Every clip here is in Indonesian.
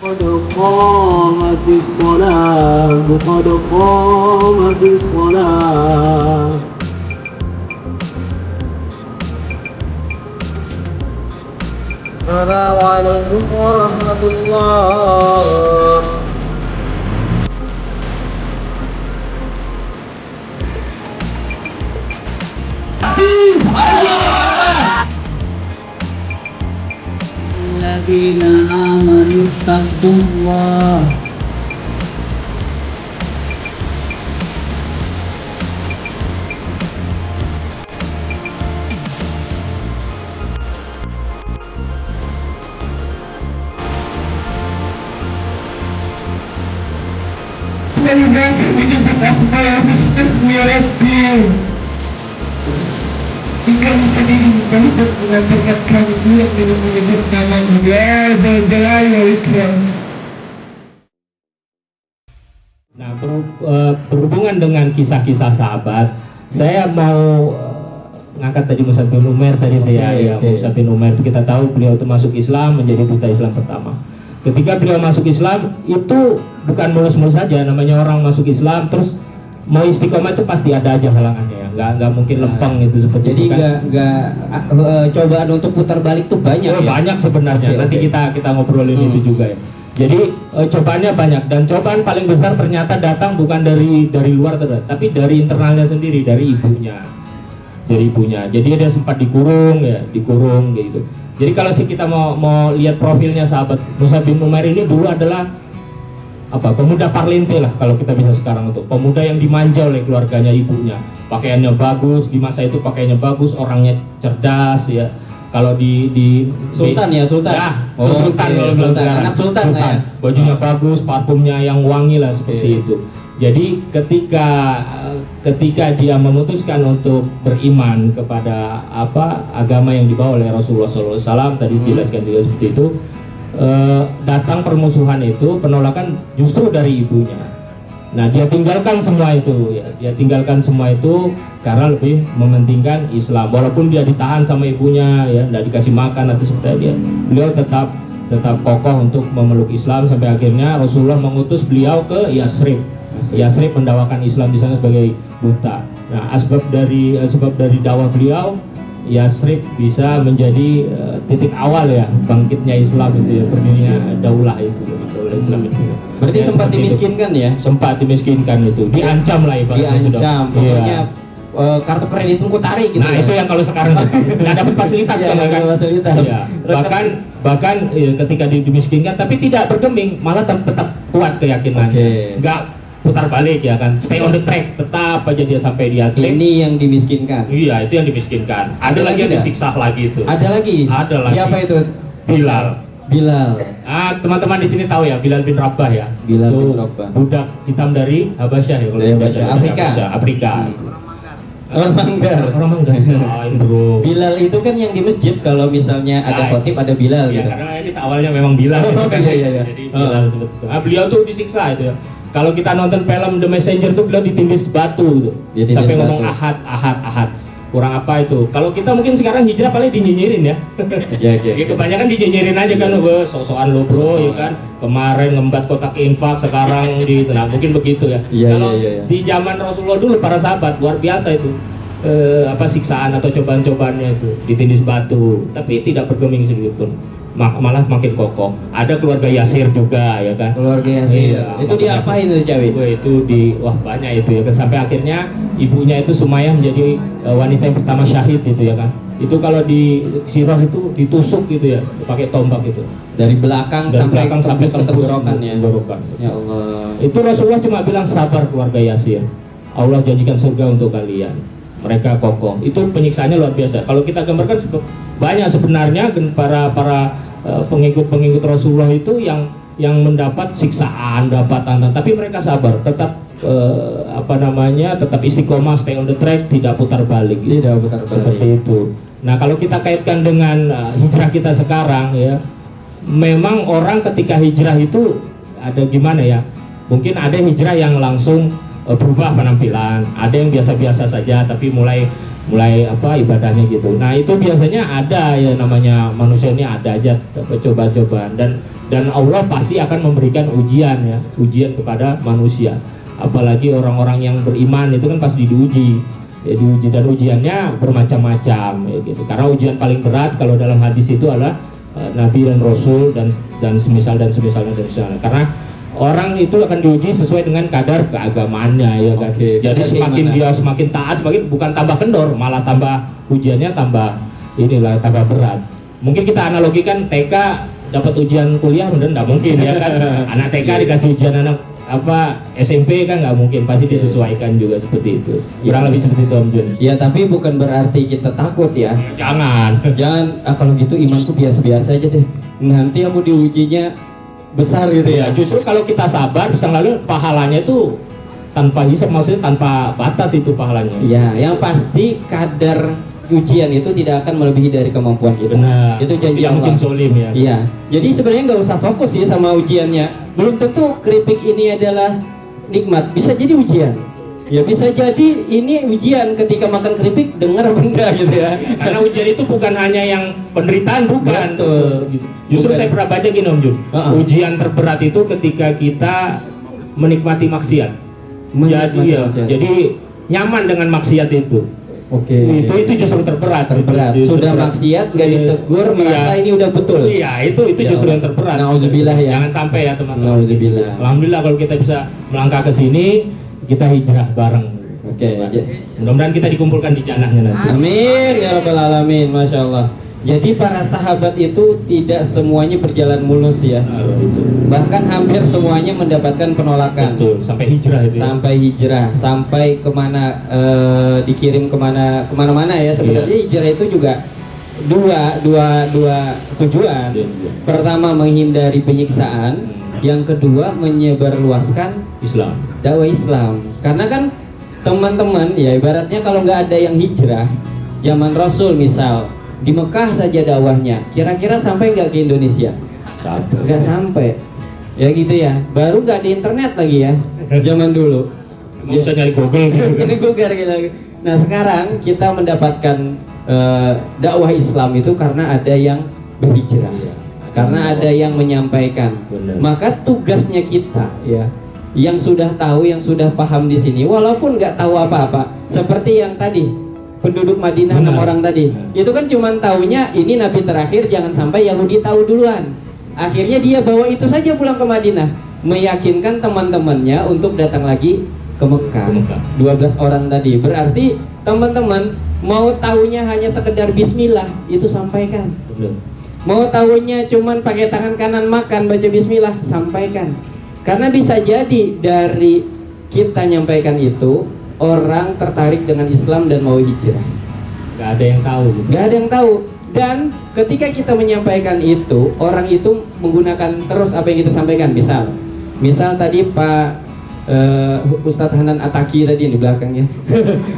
قد قامت الصلاة قد قامت الصلاة. السلام عليكم ورحمة الله. الذين آمنوا اتقوا الله. Ya Rabbi, jika menjadi hidup dengan berkat kami yang menyebut nama-Mu ya Dzal Jalali wal Ikram. Nah, berhubungan dengan kisah-kisah sahabat, saya mau ngangkat tadi Mus'ab bin Umair tadi Mus'ab bin Umair itu kita tahu beliau itu masuk Islam, menjadi duta Islam pertama. Ketika beliau masuk Islam itu bukan mulus-mulus saja, namanya orang masuk Islam terus mau istiqomah itu pasti ada aja halangannya ya, nggak mungkin lempeng itu seperti jadi itu kan. Cobaan untuk putar balik tuh banyak ya? Banyak sebenarnya, nanti kita ngobrolin itu juga ya. Jadi cobaannya banyak, dan cobaan paling besar ternyata datang bukan dari luar tapi dari internalnya sendiri, dari ibunya. Jadi dia sempat dikurung gitu. Jadi kalau kita mau lihat profilnya sahabat Mus'ab bin Umair ini dulu adalah pemuda parlente lah kalau kita bisa sekarang, untuk pemuda yang dimanja oleh keluarganya, ibunya. Pakaiannya bagus, di masa itu pakaiannya bagus, orangnya cerdas ya. Kalau di Sultan. Sultan kalau bilang sekarang. Anak Sultan. Ya? Bajunya bagus, parfumnya yang wangi lah seperti itu. Jadi ketika dia memutuskan untuk beriman kepada agama yang dibawa oleh Rasulullah SAW, tadi dijelaskan juga seperti itu, datang permusuhan itu, penolakan justru dari ibunya. Nah, dia tinggalkan semua itu ya. Dia tinggalkan semua itu karena lebih mementingkan Islam. Walaupun dia ditahan sama ibunya ya, tidak dikasih makan atau seperti dia, beliau tetap kokoh untuk memeluk Islam sampai akhirnya Rasulullah mengutus beliau ke Yasrib mendawakan Islam di sana sebagai duta. Nah, sebab dari dakwah beliau, Yasrib bisa menjadi titik awal ya bangkitnya Islam itu ya, berdirinya daulah itu, daulah Islam itu. Berarti ya, sempat dimiskinkan ya? Sempat dimiskinkan itu, diancam lah ibaratnya. Diancam, pokoknya kartu kredit pun tarik gitu. Nah itu yang kalau sekarang nggak dapat fasilitas kan? Fasilitas. Ya, bahkan ketika dimiskinkan tapi tidak bergeming, malah tetap kuat keyakinannya. Nggak putar balik ya kan, stay on the track, tetap aja dia sampai di asli. Ini yang dimiskinkan. Iya, itu yang dimiskinkan. Ada lagi yang disiksa lagi itu. Ada lagi. Siapa itu? Bilal. Teman-teman di sini tahu ya, Bilal bin Rabah ya. Bilal itu bin Rabah. budak hitam dari Habasyah ya, kalau Afrika. Orang Manggar. Bro. Bilal itu kan yang di masjid, kalau misalnya ada khotib ada Bilal ya, gitu. karena ini awalnya memang Bilal. Iya. Jadi Bilal seperti itu. Beliau tuh disiksa itu ya. Kalau kita nonton film The Messenger tuh beliau ditindis batu tuh. Sampai ngomong ahad. Kurang apa itu? Kalau kita mungkin sekarang hijrah paling dinyinyirin ya. Iya. Kebanyakan dinyinyirin aja kan, sok-sokan lo bro ya kan. Kemarin ngembat kotak infak, sekarang nah mungkin begitu ya. Kalau di zaman Rasulullah dulu para sahabat luar biasa itu. Siksaan atau cobaan-cobaannya itu, ditindis batu, tapi tidak bergeming sedikit pun. Malah makin kokoh. Ada keluarga Yasir juga ya kan. Keluarga Yasir. Iya, itu diapain tuh cewek? Banyak itu ya. Sampai akhirnya ibunya itu Sumayyah menjadi wanita yang pertama syahid itu ya kan. Itu kalau di sirah itu ditusuk gitu ya, pakai tombak itu. Dari belakang sampai ke tenggorokan ya. Ya Allah. Itu Rasulullah cuma bilang sabar keluarga Yasir. Allah janjikan surga untuk kalian. Mereka kokoh. Itu penyiksaannya luar biasa. Kalau kita gambarkan banyak sebenarnya para pengikut Rasulullah itu yang mendapat siksaan, dapat tantangan, tapi mereka sabar, tetap tetap istiqomah, stay on the track, tidak putar balik. Seperti itu. Nah, kalau kita kaitkan dengan hijrah kita sekarang ya, memang orang ketika hijrah itu ada gimana ya? Mungkin ada hijrah yang langsung berubah penampilan, ada yang biasa-biasa saja tapi mulai ibadahnya gitu. Nah itu biasanya ada ya, namanya manusia ini ada aja coba-cobaan, dan dan Allah pasti akan memberikan ujian ya, ujian kepada manusia. Apalagi orang-orang yang beriman itu kan pasti diuji. Ya, diuji, dan ujiannya bermacam-macam ya, gitu. Karena ujian paling berat kalau dalam hadis itu adalah Nabi dan Rasul dan semisalnya. Karena orang itu akan diuji sesuai dengan kadar keagamaannya ya kan. Jadi semakin dia semakin taat, semakin bukan tambah kendor, malah tambah ujiannya tambah tambah berat. Mungkin kita analogikan TK dapat ujian kuliah, bener nggak mungkin ya kan. Anak TK dikasih ujian anak SMP kan nggak mungkin, pasti disesuaikan juga seperti itu. Kurang lebih seperti itu Om Jun. Ya tapi bukan berarti kita takut ya. Jangan. Kalau gitu imanku biasa-biasa aja deh. Nanti aku diujinya besar gitu ya. Justru kalau kita sabar bisa lalu pahalanya itu tanpa hisab, maksudnya tanpa batas itu pahalanya. Ya, yang pasti kadar ujian itu tidak akan melebihi dari kemampuan kita. Benar. Itu janji tidak Allah. mungkin zolim ya. Iya. Jadi sebenarnya nggak usah fokus sih sama ujiannya. Belum tentu keripik ini adalah nikmat. Bisa jadi ujian. Ya bisa jadi ini ujian ketika makan keripik dengar benda gitu ya. Karena ujian itu bukan hanya yang penderitaan, bukan. Betul. Justru Bukan. saya pernah baca gini Om Jun. Ujian terberat itu ketika kita menikmati maksiat. Jadi nyaman dengan maksiat itu. Oke. Itu justru terberat. Itu Sudah terberat. maksiat nggak ditegur, merasa ini udah betul. Iya, itu Ya justru Allah. yang terberat. Nauzubillah ya. Jangan sampai ya teman-teman. Nauzubillah. Alhamdulillah kalau kita bisa melangkah ke sini, kita hijrah bareng. Oke. Mudah-mudahan kita dikumpulkan di jannahnya nanti. Amin ya rabbal alamin. Masya Allah. Jadi para sahabat itu tidak semuanya berjalan mulus ya. Bahkan hampir semuanya mendapatkan penolakan. Betul, sampai hijrah itu. Sampai hijrah, sampai kemana dikirim kemana-mana ya. Sebenarnya hijrah itu juga dua tujuan. Pertama menghindari penyiksaan, yang kedua menyebarluaskan Islam. dakwah Islam. Karena kan teman-teman ya ibaratnya kalau nggak ada yang hijrah zaman Rasul misal di Mekah saja dakwahnya, kira-kira sampai nggak ke Indonesia? Sampai. Nggak sampai. Ya gitu ya. Baru nggak di internet lagi ya. Zaman dulu. Nggak usah nyari Google gitu. Jadi Google gitu. Nah sekarang kita mendapatkan dakwah Islam itu karena ada yang berhijrah, karena ada yang menyampaikan. Benar. Maka tugasnya kita ya, yang sudah tahu, yang sudah paham di sini, walaupun nggak tahu apa-apa, seperti yang tadi penduduk Madinah 6 orang tadi, itu kan cuman taunya ini Nabi terakhir, jangan sampai Yahudi tahu duluan. Akhirnya dia bawa itu saja pulang ke Madinah, meyakinkan teman-temannya untuk datang lagi ke Mekah. 12 orang tadi, berarti teman-teman mau taunya hanya sekedar Bismillah, itu sampaikan. Mau taunya cuman pakai tangan kanan makan baca Bismillah, sampaikan. Karena bisa jadi dari kita nyampaikan itu, orang tertarik dengan Islam dan mau hijrah. Gak ada yang tahu gitu. Gak ada yang tahu. Dan ketika kita menyampaikan itu, orang itu menggunakan terus apa yang kita sampaikan. Misal tadi Pak Ustadz Hanan Ataki tadi yang di belakangnya.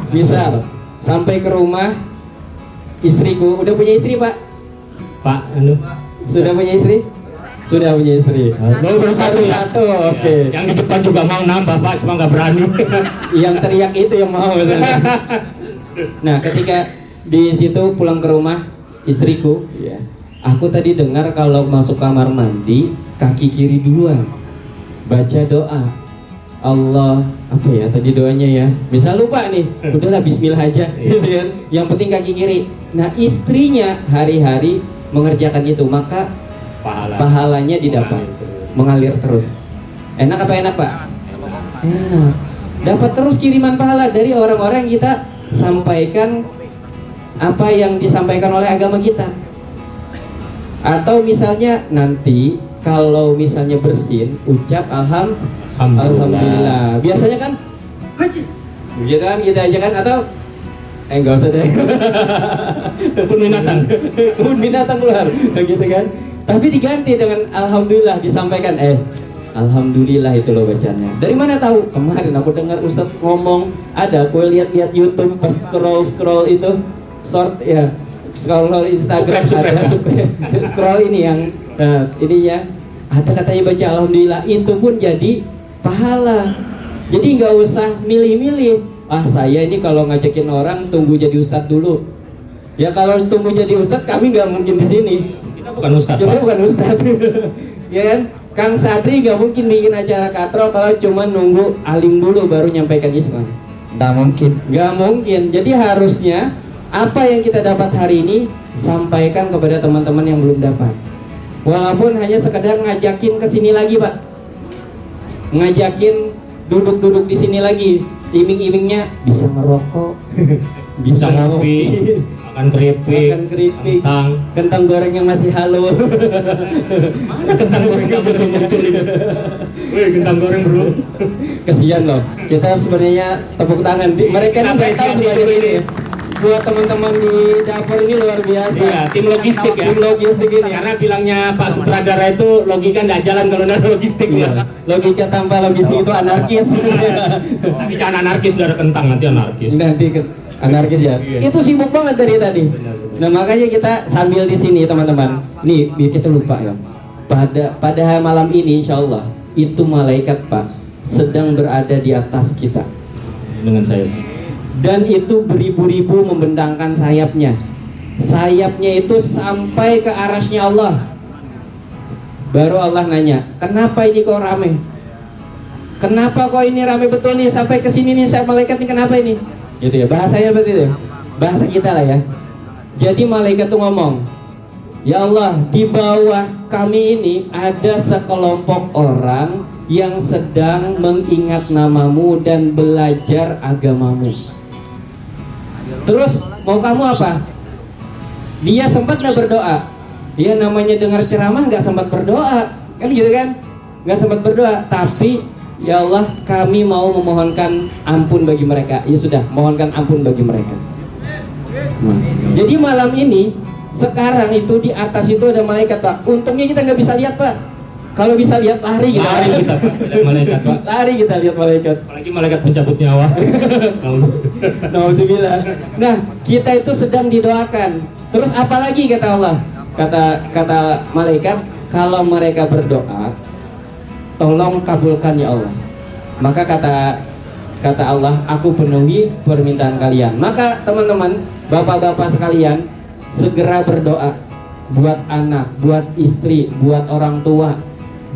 Misal sampai ke rumah istriku, udah punya istri Pak? Sudah punya istri? Sudah punya istri. Baru satu ya. Oke. Yang di depan juga mau nambah Pak, cuma nggak berani. Yang teriak itu yang mau. Nah, ketika di situ pulang ke rumah istriku, ya. Aku tadi dengar kalau masuk kamar mandi kaki kiri duluan. Baca doa. Allah, apa ya tadi doanya ya? Bisa lupa nih. Udahlah bismillah aja. Yang penting kaki kiri. Nah, istrinya hari-hari mengerjakan itu, maka pahalanya didapat, mengalir terus. Enak apa enak Pak? Enak. Dapat terus kiriman pahala dari orang-orang yang kita sampaikan apa yang disampaikan oleh agama kita. Atau misalnya nanti kalau misalnya bersin, ucap alhamdulillah. Biasanya kan gitu kan, gitu aja kan, atau enggak usah deh. Kebun binatang keluar, gitu kan. Tapi diganti dengan alhamdulillah, disampaikan alhamdulillah itu loh bacanya. Dari mana tahu? Kemarin aku dengar Ustadz ngomong, aku lihat YouTube pas scroll itu short ya, scroll Instagram, ada scroll ini yang ini ya, ada katanya baca alhamdulillah, itu pun jadi pahala. Jadi nggak usah milih-milih. Saya ini kalau ngajakin orang tunggu jadi Ustadz dulu. Ya kalau tunggu jadi Ustadz kami nggak mungkin di sini. Kita bukan Ustadz, Kita Pak. bukan Ustadz. ya kan? Kang Sadri gak mungkin bikin acara katrol kalau cuma nunggu alim dulu baru nyampaikan Islam. Nggak mungkin. Gak mungkin. Jadi harusnya apa yang kita dapat hari ini sampaikan kepada teman-teman yang belum dapat. Walaupun hanya sekedar ngajakin ke sini lagi, Pak. Ngajakin duduk-duduk di sini lagi. Iming-imingnya bisa merokok, Bisa ngopi, makan keripik, kentang goreng yang masih halus. Mana kentang goreng yang muncul-muncul ini? Wih, kentang goreng bro. Kesian loh. Kita sebenarnya tepuk tangan. Mereka ini nggak tahu sebenarnya ini. Buat teman-teman di dapur ini luar biasa. Iya, tim logistik ya. Tim logistik ini. Karena bilangnya Pak Sutradara itu logika nggak jalan kalau nggak ada logistik ya. Logika tanpa logistik itu anarkis. Tapi jangan anarkis, udah ada kentang nanti anarkis. Nanti anarkis ya. Iya. Itu sibuk banget dari tadi. Nah makanya kita sambil di sini teman-teman. Nih biar kita lupa ya. Pada malam ini insya Allah itu malaikat Pak sedang berada di atas kita. Dengan saya. Dan itu beribu-ribu membentangkan sayapnya. Sayapnya itu sampai ke arasnya Allah. Baru Allah nanya, kenapa ini kok rame? Kenapa kok ini rame betul nih sampai ke sini nih sayap malaikat ini, kenapa ini? Gitu ya, bahasanya seperti itu. Bahasa kita lah ya. Jadi malaikat tuh ngomong, ya Allah, di bawah kami ini ada sekelompok orang yang sedang mengingat namamu dan belajar agamamu. Terus mau kamu apa? Dia sempat nggak berdoa. Dia namanya dengar ceramah nggak sempat berdoa, kan gitu kan? Nggak sempat berdoa. Tapi ya Allah, kami mau memohonkan ampun bagi mereka. Ya sudah, mohonkan ampun bagi mereka. Nah, jadi malam ini sekarang itu di atas itu ada malaikat Pak. Untungnya kita nggak bisa lihat Pak. Kalau bisa lihat lari kita. Lari kita Pak, lihat malaikat Pak. Lari kita lihat malaikat. Apalagi malaikat pencabut nyawa. Nauzubillah. Nah, kita itu sedang didoakan. Terus apalagi kata Allah? Kata malaikat, kalau mereka berdoa, tolong kabulkan ya Allah. Maka kata Allah, aku penuhi permintaan kalian. Maka teman-teman, bapak-bapak sekalian, segera berdoa buat anak, buat istri, buat orang tua,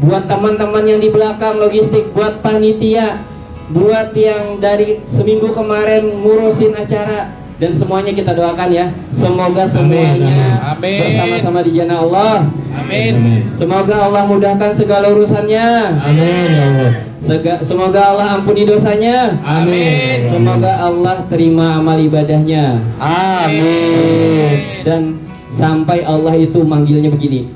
buat teman-teman yang di belakang logistik, buat panitia, buat yang dari seminggu kemarin ngurusin acara, dan semuanya kita doakan ya. Semoga semuanya Amin. bersama-sama di jannah Allah. Amin. Semoga Allah mudahkan segala urusannya. Amin ya Allah. Semoga Allah ampuni dosanya. Amin. Semoga Allah terima amal ibadahnya. Amin. Dan sampai Allah itu manggilnya begini,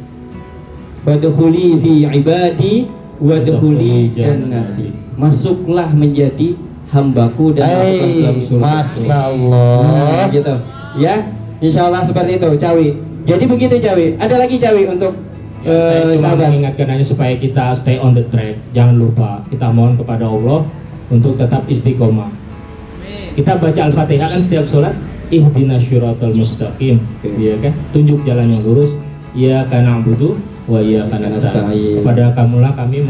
wadkhuli fi ibadi wadkhuli jannati. Masuklah menjadi hambaku dan masuklah dalam surga. Masya Allah. Nah, gitu. Ya, insya Allah seperti itu, Cawi. Jadi begitu Cawi. Ada lagi Cawi untuk Ya, saya cuma sahabat. mengingatkan aja supaya kita stay on the track. Jangan lupa kita mohon kepada Allah untuk tetap istiqomah. Kita baca Al-Fatihah kan setiap sholat. Ihdinas syiratal mustaqim, ya kan? Tunjuk jalan yang lurus. Iyyaka na'budu wa iyyaka nasta'in. Kepada kamulah kami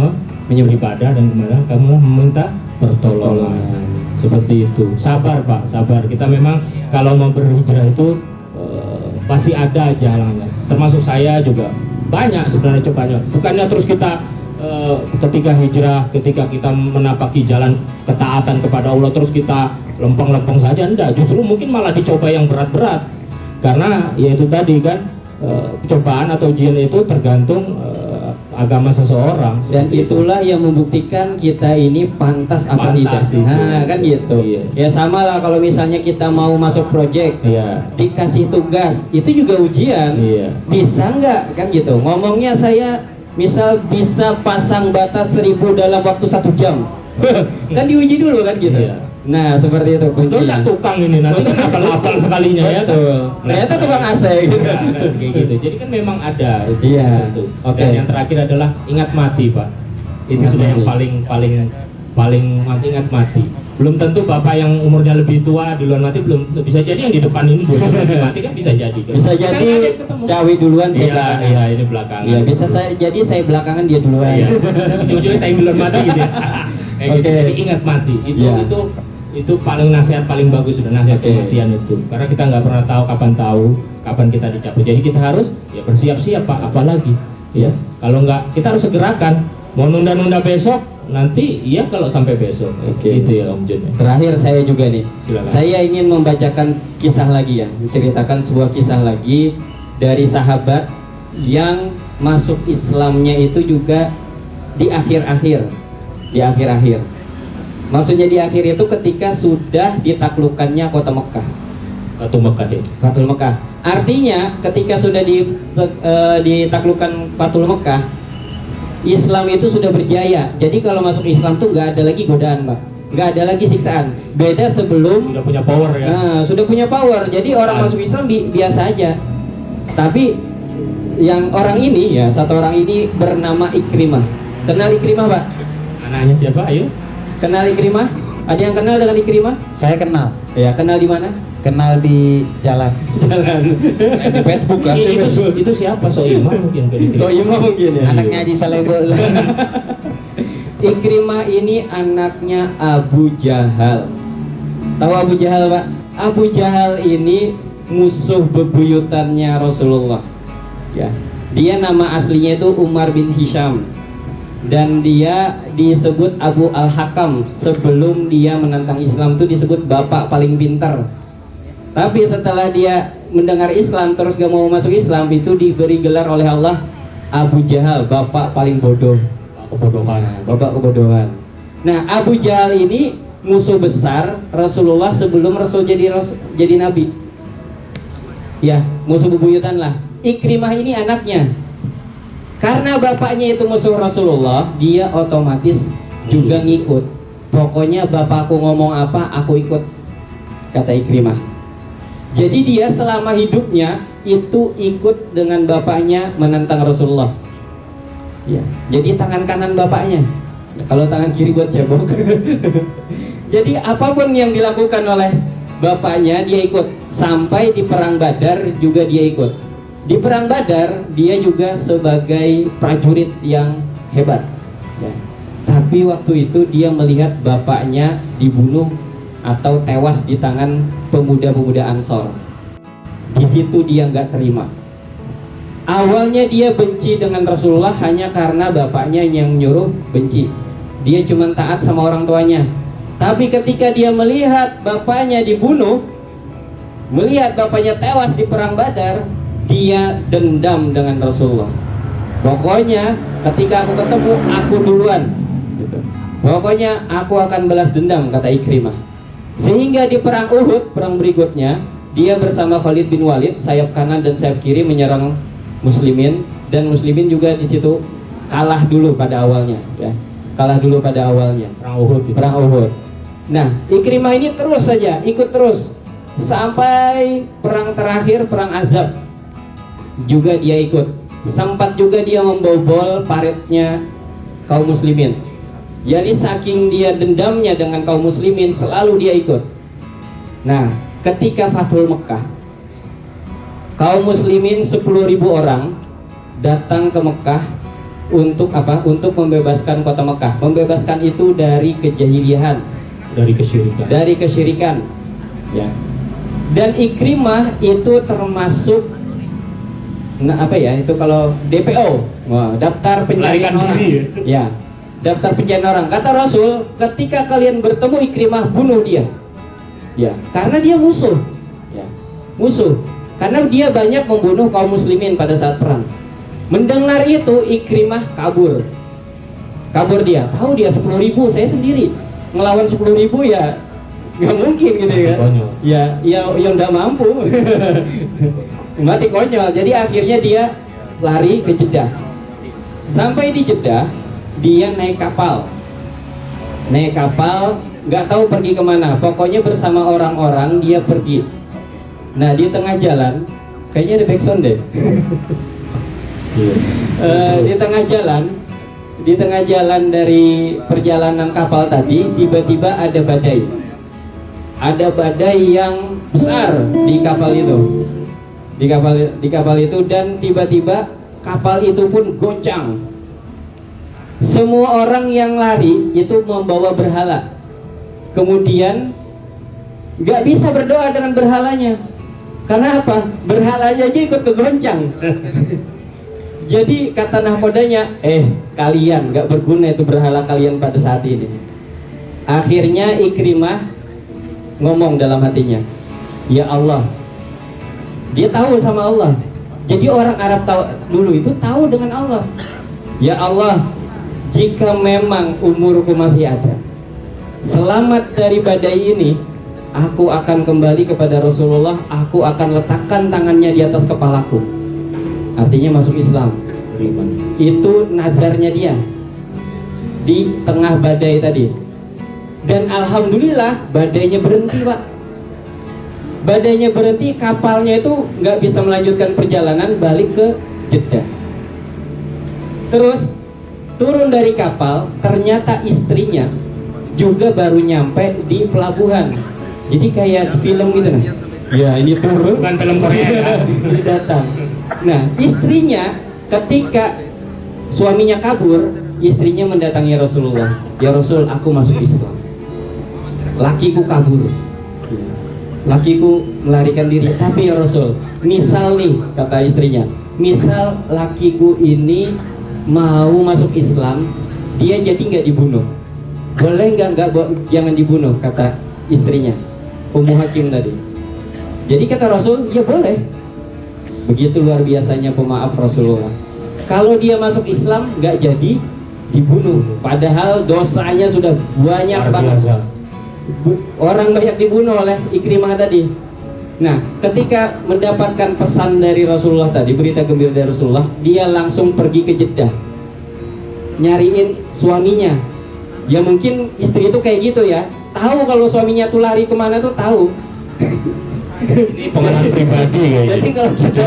beribadah dan kepada kamulah meminta pertolongan. Seperti itu. Sabar Pak, sabar. Kita memang kalau mau berhijrah itu pasti ada aja halangannya. Termasuk saya juga banyak sebenarnya cobanya. Bukannya terus kita ketika hijrah, ketika kita menapaki jalan ketaatan kepada Allah terus kita lempeng-lempeng saja, enggak. Justru mungkin malah dicoba yang berat-berat. Karena ya itu tadi kan cobaan atau ujian itu tergantung agama seseorang. Dan itulah yang membuktikan kita ini pantas apa tidak. Pantas itu. Nah, kan gitu. Iya. Ya sama lah kalau misalnya kita mau masuk project, Iya. dikasih tugas, itu juga ujian. Iya. Bisa nggak kan gitu. Ngomongnya saya misal bisa pasang batas 1000 dalam waktu 1 jam. Kan diuji dulu kan gitu. Iya. Nah, seperti itu Betul kuncinya. nggak tukang ini nanti kan apal-apal sekalinya ya. Betul. Ternyata tukang AC gitu. Ya, kan, kayak gitu. Jadi kan memang ada itu. Iya. Seperti itu. Oke. Dan yang terakhir adalah ingat mati, Pak. Itu Ingat sudah yang mati. paling ingat mati. Belum tentu Bapak yang umurnya lebih tua duluan mati, belum tentu. Bisa jadi yang di depan ini duluan mati kan bisa jadi kan. Bisa Kan jadi ada yang ketemu. Cawi duluan saya Iya, belakangan. iya ini belakangan. Iya, bisa jadi saya belakangan dia duluan. Iya. Ujung-ujungnya saya duluan mati gitu ya. Kayak gitu. Oke. Jadi ingat mati. Iya. Itu paling nasihat paling bagus sudah nasihat Oke. kematian itu. Karena kita nggak pernah tahu kapan kita dicabut. Jadi kita harus ya bersiap-siap Pak. Apalagi Ya, kalau nggak kita harus segerakan. Mau nunda-nunda besok, nanti ya kalau sampai besok. Oke. Itu ya Om Jun. Terakhir saya juga nih. Silakan. Saya ingin membacakan kisah lagi ya, menceritakan sebuah kisah lagi dari sahabat yang masuk Islamnya itu juga di akhir-akhir. Di akhir-akhir. Maksudnya di akhir itu ketika sudah ditaklukkannya kota Mekah. Batu Mekah ya. Fathul Mekah. Artinya ketika sudah ditaklukkan Fathul Mekah, Islam itu sudah berjaya. Jadi kalau masuk Islam tuh nggak ada lagi godaan, Pak. Nggak ada lagi siksaan. Beda sebelum Sudah punya power ya. Nah, sudah punya power. Jadi orang masuk Islam biasa aja. Tapi yang orang ini ya, satu orang ini bernama Ikrimah. Kenal Ikrimah, Pak? Anaknya siapa? Ayo. Kenal Ikrimah? Ada yang kenal dengan Ikrimah? Saya kenal. Ya, kenal di mana? Kenal di jalan. Jalan. Di Facebook kan. Itu siapa? Soimah mungkin. Soimah mungkin ya. Anaknya Haji Salebo. Ikrimah ini anaknya Abu Jahal. Tahu Abu Jahal, Pak? Abu Jahal ini musuh bebuyutannya Rasulullah. Ya. Dia nama aslinya itu Umar bin Hisham. Dan dia disebut Abu Al-Hakam. Sebelum dia menentang Islam itu disebut bapak paling pintar. Tapi setelah dia mendengar Islam terus gak mau masuk Islam, itu diberi gelar oleh Allah Abu Jahal, bapak paling bodoh. Kebodohan. Bapak kebodohan. Nah, Abu Jahal ini musuh besar Rasulullah sebelum Rasul jadi nabi. Ya, musuh bebuyutan lah. Ikrimah ini anaknya. Karena bapaknya itu musuh Rasulullah, dia otomatis juga ngikut. Pokoknya bapakku ngomong apa, aku ikut, kata Ikrimah. Jadi dia selama hidupnya itu ikut dengan bapaknya menentang Rasulullah. Ya, jadi tangan kanan bapaknya. Kalau tangan kiri buat cebok. Jadi apapun yang dilakukan oleh bapaknya dia ikut. Sampai di perang Badar juga dia ikut. Di perang Badar dia juga sebagai prajurit yang hebat. Ya. Tapi waktu itu dia melihat bapaknya dibunuh atau tewas di tangan pemuda-pemuda Ansor. Di situ dia nggak terima. Awalnya dia benci dengan Rasulullah hanya karena bapaknya yang nyuruh benci. Dia cuma taat sama orang tuanya. Tapi ketika dia melihat bapaknya dibunuh, melihat bapaknya tewas di perang Badar, dia dendam dengan Rasulullah. Pokoknya ketika aku ketemu, aku duluan gitu. Pokoknya aku akan balas dendam, kata Ikrimah. Sehingga di perang Uhud, perang berikutnya, dia bersama Khalid bin Walid, sayap kanan dan sayap kiri menyerang muslimin. Dan muslimin juga di situ kalah dulu pada awalnya, ya. Kalah dulu pada awalnya. Perang Uhud. Perang Uhud. Nah, Ikrimah ini terus saja, ikut terus sampai perang terakhir, perang Azab. Juga dia ikut. Sempat juga dia membobol paretnya kaum muslimin. Jadi saking dia dendamnya dengan kaum muslimin, selalu dia ikut. Nah, ketika Fathul Mekah, kaum muslimin 10.000 orang datang ke Mekah untuk apa? Untuk membebaskan kota Mekah. Membebaskan itu dari kejahilian, dari kesyirikan. Ya. Dan Ikrimah itu termasuk itu kalau DPO, daftar pencarian orang. Ya. Daftar pencarian orang. Kata Rasul, ketika kalian bertemu Ikrimah, bunuh dia. Ya, karena dia musuh. Ya, musuh. Karena dia banyak membunuh kaum muslimin pada saat perang. Mendengar itu, Ikrimah kabur. Kabur dia. Tahu dia 10.000, saya sendiri ngelawan 10.000 ya nggak mungkin gitu ya. Ya nggak mampu. Mati konyol. Jadi akhirnya dia lari ke Jeddah. Sampai di Jeddah, dia naik kapal, nggak tahu pergi kemana. Pokoknya bersama orang-orang dia pergi. Nah, di tengah jalan, kayaknya ada backsound deh. Di tengah jalan dari perjalanan kapal tadi, tiba-tiba ada badai. Ada badai yang besar di kapal itu. Di kapal itu, dan tiba-tiba kapal itu pun goncang. Semua orang yang lari itu membawa berhala. Kemudian nggak bisa berdoa dengan berhalanya. Karena apa? Berhalanya aja ikut kegoncang. Jadi kata nahkodanya, kalian nggak berguna itu berhala kalian pada saat ini. Akhirnya Ikrimah ngomong dalam hatinya, ya Allah, dia tahu sama Allah. Jadi orang Arab dulu itu tahu dengan Allah. Ya Allah, jika memang umurku masih ada, selamat dari badai ini, aku akan kembali kepada Rasulullah. Aku akan letakkan tangannya di atas kepalaku. Artinya masuk Islam. Itu nazarnya dia di tengah badai tadi. Dan alhamdulillah badainya berhenti, Pak. Badainya berhenti, kapalnya itu nggak bisa melanjutkan perjalanan balik ke Jeddah. Terus turun dari kapal, ternyata istrinya juga baru nyampe di pelabuhan. Jadi kayak di film gitu nah. Ya ini turun, Bukan film Korea ya. ini datang. Nah istrinya ketika suaminya kabur, istrinya mendatangi Rasulullah. Ya Rasul, aku masuk Islam. Lakiku kabur. Lakiku melarikan diri. Tapi ya Rasul, misal nih kata istrinya, misal lakiku ini mau masuk Islam, dia jadi nggak dibunuh. Boleh nggak jangan dibunuh kata istrinya, Ummu Hakim tadi. Jadi kata Rasul, ya boleh. Begitu luar biasanya pemaaf Rasulullah. Kalau dia masuk Islam nggak jadi dibunuh, padahal dosanya sudah banyak banget. Orang banyak dibunuh oleh Ikrimah tadi. Nah, ketika mendapatkan pesan dari Rasulullah tadi, berita gembira dari Rasulullah, dia langsung pergi ke Jeddah, nyariin suaminya. Ya mungkin istri itu kayak gitu ya, tahu kalau suaminya tuh lari kemana tuh tahu. Ini pengalaman pribadi kayaknya. Jadi kalau kita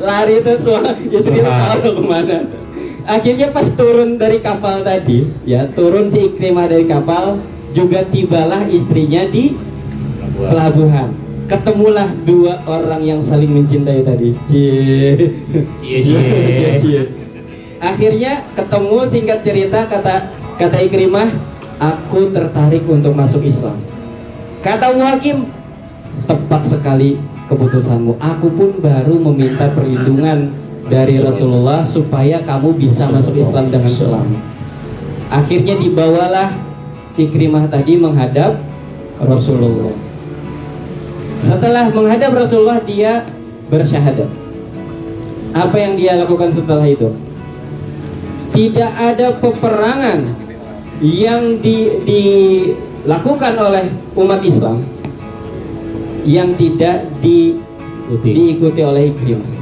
lari itu istri itu tahu kemana. Akhirnya pas turun dari kapal tadi, ya turun si Ikrimah dari kapal, juga tibalah istrinya di pelabuhan. Ketemulah dua orang yang saling mencintai tadi. Cie. Akhirnya ketemu, singkat cerita kata Ikrimah, aku tertarik untuk masuk Islam. Kata Ummu Hakim, tepat sekali keputusanmu. Aku pun baru meminta perlindungan dari Rasulullah supaya kamu bisa masuk Islam dengan selamat. Akhirnya dibawalah Ikrimah tadi menghadap Rasulullah. Setelah menghadap Rasulullah, dia bersyahadat. Apa yang dia lakukan setelah itu? Tidak ada peperangan yang dilakukan oleh umat Islam yang tidak diikuti oleh Ikrimah.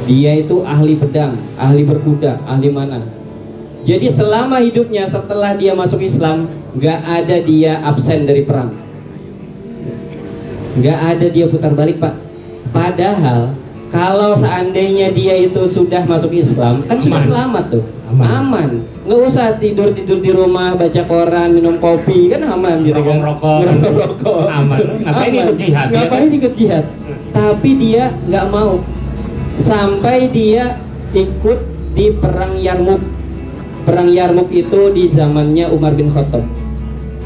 Dia itu ahli pedang, ahli berkuda, ahli mana. Jadi selama hidupnya setelah dia masuk Islam, nggak ada dia absen dari perang, nggak ada dia putar balik, Pak. Padahal kalau seandainya dia itu sudah masuk Islam, kan sudah selamat tuh, aman. Nggak usah tidur di rumah, baca koran, minum kopi, kan aman gitu kan. Ngerokok, aman. Ngapain ikut jihad? Ngapain ikut jihad? Tapi dia nggak mau, sampai dia ikut di perang Yarmuk. Perang Yarmuk itu di zamannya Umar bin Khattab.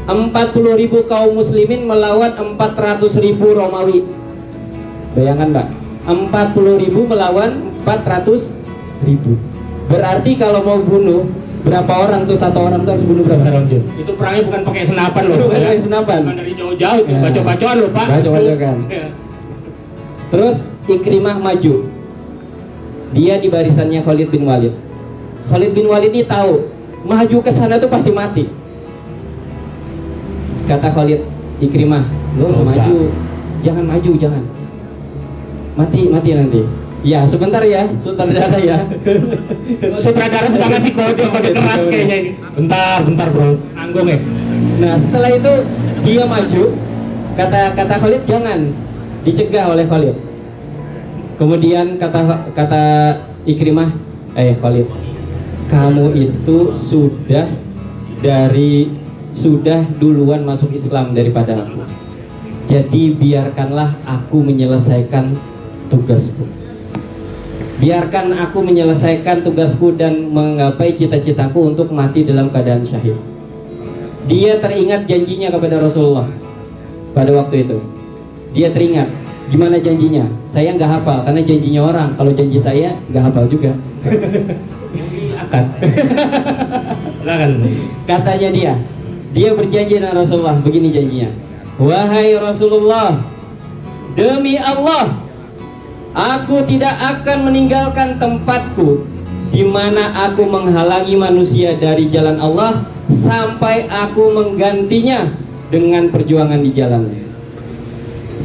40.000 kaum muslimin melawan 400.000 Romawi. Bayangkan, Mbak, 40.000 melawan 400.000. Berarti kalau mau bunuh berapa orang tuh, satu orang tuh harus bunuh berapa? Itu perangnya bukan pakai senapan loh. Bukan pakai senapan. Bukan dari jauh-jauh tuh, Ya. bacok-bacokan loh, Pak. Bacok-bacokan. Terus Ikrimah maju. Dia di barisannya Khalid bin Walid. Khalid bin Walid ini tahu maju ke sana tuh pasti mati. Kata Khalid, Ikrimah, nggak usah maju, jangan maju, jangan. Mati nanti. Ya sebentar ya, sutradara ya. Sutradara sudah ngasih kode keras kayaknya ini. Bentar bro, nanggung ya. Nah setelah itu dia maju, kata Khalid jangan, dicegah oleh Khalid. Kemudian kata Ikrimah, Khalid, kamu itu sudah duluan masuk Islam daripada aku. Jadi biarkanlah aku menyelesaikan tugasku. Biarkan aku menyelesaikan tugasku dan menggapai cita-citaku untuk mati dalam keadaan syahid. Dia teringat janjinya kepada Rasulullah pada waktu itu. Dia teringat, Gimana janjinya? Saya nggak hafal karena janjinya orang. Kalau janji saya nggak hafal juga. Akad. Silakan. Katanya dia berjanji dengan Rasulullah, begini janjinya. Wahai Rasulullah, demi Allah, aku tidak akan meninggalkan tempatku di mana aku menghalangi manusia dari jalan Allah sampai aku menggantinya dengan perjuangan di jalannya.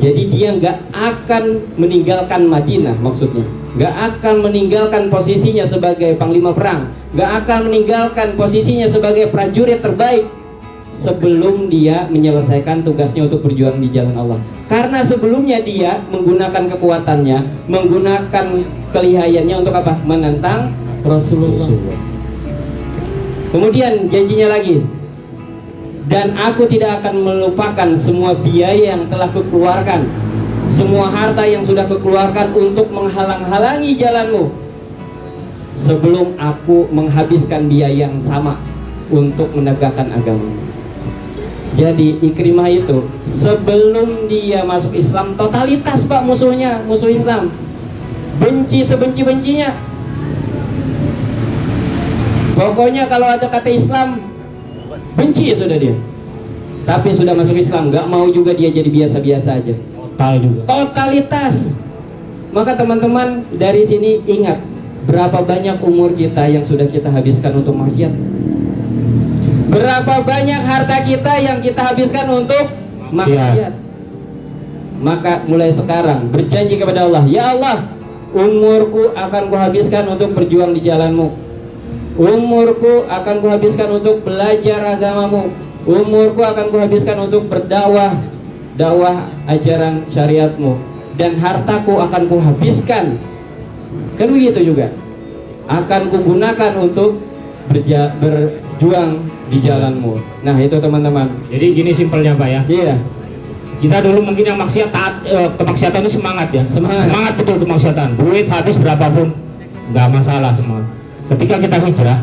Jadi dia nggak akan meninggalkan Madinah, maksudnya nggak akan meninggalkan posisinya sebagai panglima perang, nggak akan meninggalkan posisinya sebagai prajurit terbaik sebelum dia menyelesaikan tugasnya untuk berjuang di jalan Allah. Karena sebelumnya dia menggunakan kekuatannya, menggunakan kelihayannya untuk apa? Menentang Rasulullah. Kemudian janjinya lagi, dan aku tidak akan melupakan semua biaya yang telah kukeluarkan, semua harta yang sudah kukeluarkan untuk menghalang-halangi jalanmu, sebelum aku menghabiskan biaya yang sama untuk menegakkan agama. Jadi Ikrimah itu sebelum dia masuk Islam totalitas Pak, musuhnya, musuh Islam, benci sebenci-bencinya. Pokoknya kalau ada kata Islam benci ya sudah dia. Tapi sudah masuk Islam nggak mau juga dia jadi biasa-biasa aja. Total juga. Totalitas. Maka teman-teman dari sini ingat, berapa banyak umur kita yang sudah kita habiskan untuk maksiat? Berapa banyak harta kita yang kita habiskan untuk maksiat? Maka mulai sekarang berjanji kepada Allah, ya Allah, umurku akan kuhabiskan untuk berjuang di jalanmu. Umurku akan kuhabiskan untuk belajar agamamu. Umurku akan kuhabiskan untuk berdakwah, dakwah ajaran syariatmu. Dan hartaku akan kuhabiskan, kan begitu juga, akan kugunakan untuk berjuang di jalanmu. Nah itu teman-teman. Jadi gini simpelnya Pak ya. Iya. Kita dulu mungkin yang maksiat taat, kemaksiatan itu semangat ya. Semangat Betul kemaksiatan. Duit habis berapapun nggak masalah semua. Ketika kita hijrah,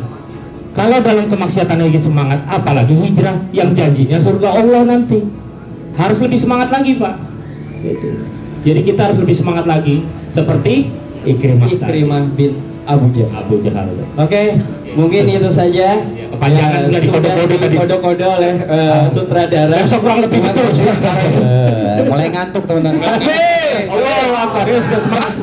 kalau dalam kemaksiatan lagi semangat, apalagi hijrah yang janjinya surga Allah nanti, harus lebih semangat lagi Pak. Gitu. Jadi kita harus lebih semangat lagi, seperti Ikrimah bin Abu Jahal. Oke, mungkin itu saja. Kepanjangan sudah dikode-kode tadi. Dikode-kode oleh sutradara. Besok kurang lebih betul sih. Mulai ngantuk teman-teman. Allah, sudah semangat.